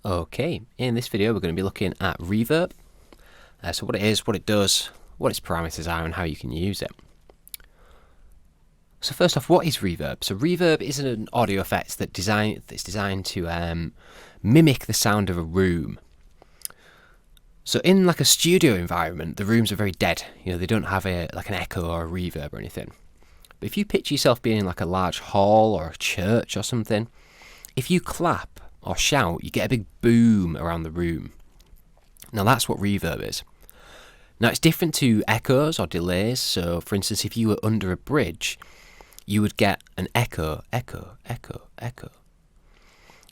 Okay, in this video we're going to be looking at Reverb. So what it is, what it does, what its parameters are and how you can use it. So first off, what is Reverb? So Reverb is an audio effect that's designed to mimic the sound of a room. So in like a studio environment, the rooms are very dead. They don't have like an echo or a reverb or anything. But if you picture yourself being in like a large hall or a church or something, if you clap or shout, you get a big boom around the room. Now that's what reverb is. Now it's different to echoes or delays. So for instance, if you were under a bridge, you would get an echo, echo, echo, echo.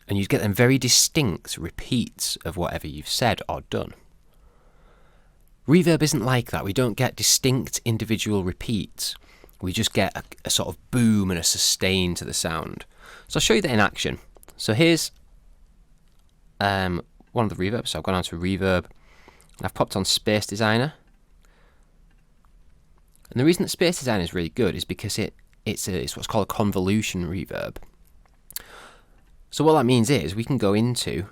And you'd get them very distinct repeats of whatever you've said or done. Reverb isn't like that. We don't get distinct individual repeats. We just get a sort of boom and a sustain to the sound. So I'll show you that in action. So here's one of the reverbs. So I've gone on to Reverb and I've popped on Space Designer. And the reason that Space Designer is really good is because it's what's called a convolution reverb. So what that means is we can go into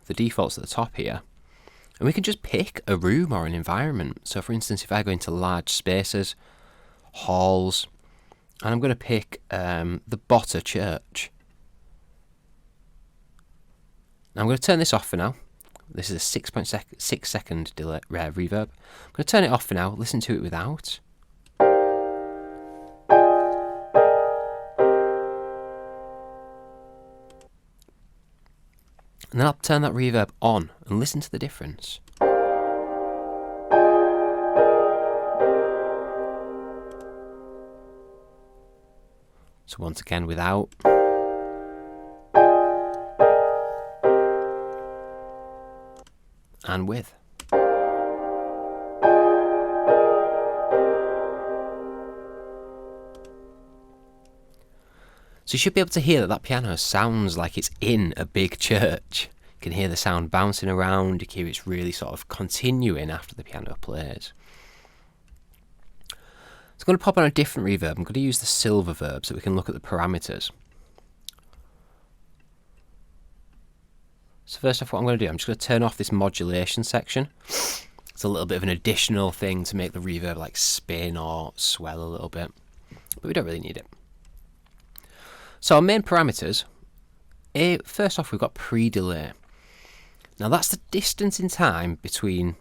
the defaults at the top here and we can just pick a room or an environment. So for instance, if I go into large spaces, halls, and I'm going to pick the Botter Church. Now I'm going to turn this off for now. This is a 6.6 second delay, reverb. I'm going to turn it off for now, listen to it without. And then I'll turn that reverb on and listen to the difference. So once again without. And with. So you should be able to hear that piano sounds like it's in a big church. You can hear the sound bouncing around, you can hear it's really sort of continuing after the piano plays. So I'm going to pop on a different reverb. I'm going to use the silver verb so we can look at the parameters. So first off, what I'm going to do, I'm just going to turn off this modulation section. It's a little bit of an additional thing to make the reverb like spin or swell a little bit, but we don't really need it. So our main parameters, first off we've got pre-delay. Now that's the distance in time between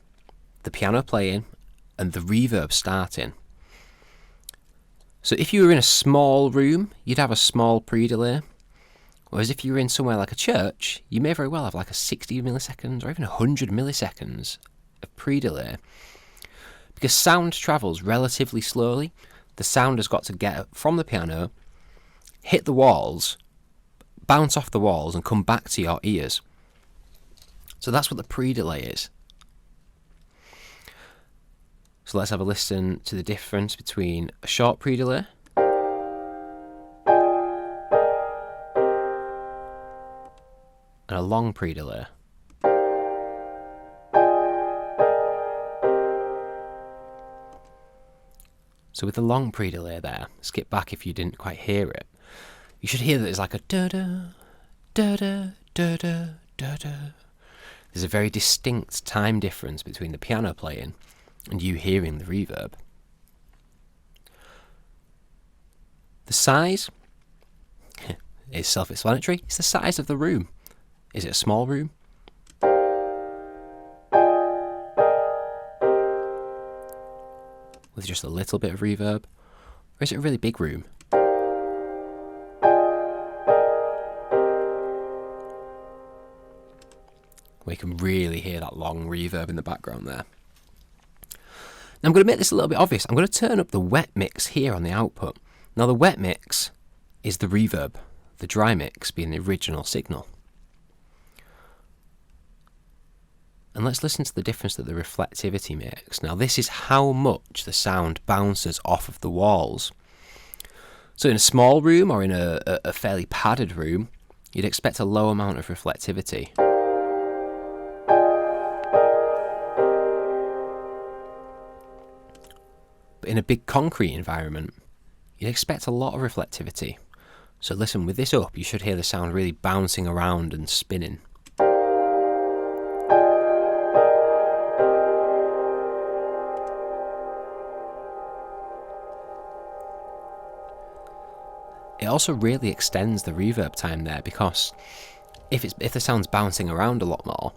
the piano playing and the reverb starting. So if you were in a small room, you'd have a small pre-delay. Whereas if you were in somewhere like a church, you may very well have like a 60 milliseconds or even 100 milliseconds of pre-delay. Because sound travels relatively slowly, the sound has got to get from the piano, hit the walls, bounce off the walls and come back to your ears. So that's what the pre-delay is. So let's have a listen to the difference between a short pre-delay and a long pre-delay. So with the long pre-delay there, skip back if you didn't quite hear it, you should hear that there's like a da-da, da-da, da-da, da-da. There's a very distinct time difference between the piano playing and you hearing the reverb. The size is self-explanatory. It's the size of the room. Is it a small room? With just a little bit of reverb? Or is it a really big room? Where you can really hear that long reverb in the background there. Now I'm going to make this a little bit obvious. I'm going to turn up the wet mix here on the output. Now the wet mix is the reverb, the dry mix being the original signal. And let's listen to the difference that the reflectivity makes. Now this is how much the sound bounces off of the walls. So in a small room or in a fairly padded room, you'd expect a low amount of reflectivity. But in a big concrete environment, you'd expect a lot of reflectivity. So listen, with this up, you should hear the sound really bouncing around and spinning. also really extends the reverb time there, because if the sound's bouncing around a lot more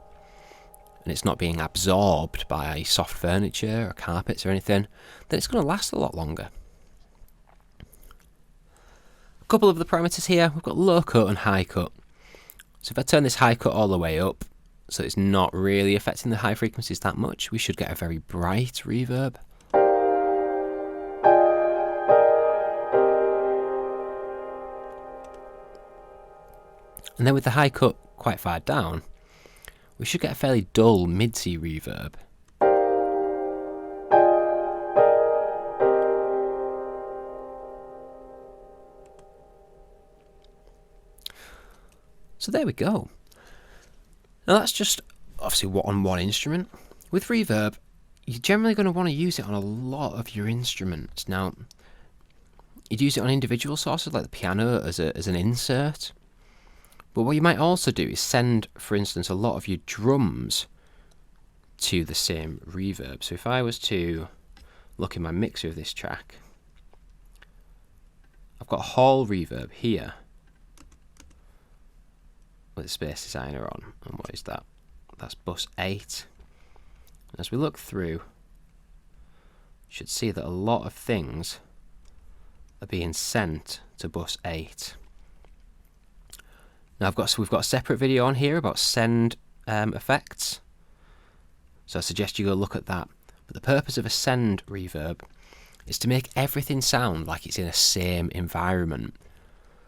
and it's not being absorbed by soft furniture or carpets or anything, then it's going to last a lot longer. A couple of the parameters here, we've got low cut and high cut. So if I turn this high cut all the way up, so it's not really affecting the high frequencies that much, we should get a very bright reverb. And then with the high cut quite far down, we should get a fairly dull mid-C reverb. So there we go. Now that's just obviously on one instrument. With reverb, you're generally going to want to use it on a lot of your instruments. Now, you'd use it on individual sources like the piano as an insert. But what you might also do is send, for instance, a lot of your drums to the same reverb. So if I was to look in my mixer of this track, I've got a hall reverb here with the Space Designer on. And what is that? That's bus 8. As we look through, you should see that a lot of things are being sent to bus 8. Now we've got a separate video on here about send effects, so I suggest you go look at that. But the purpose of a send reverb is to make everything sound like it's in a same environment.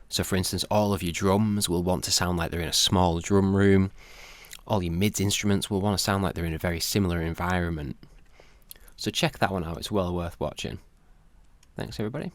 So for instance, all of your drums will want to sound like they're in a small drum room. All your mids instruments will want to sound like they're in a very similar environment. So check that one out, it's well worth watching. Thanks everybody.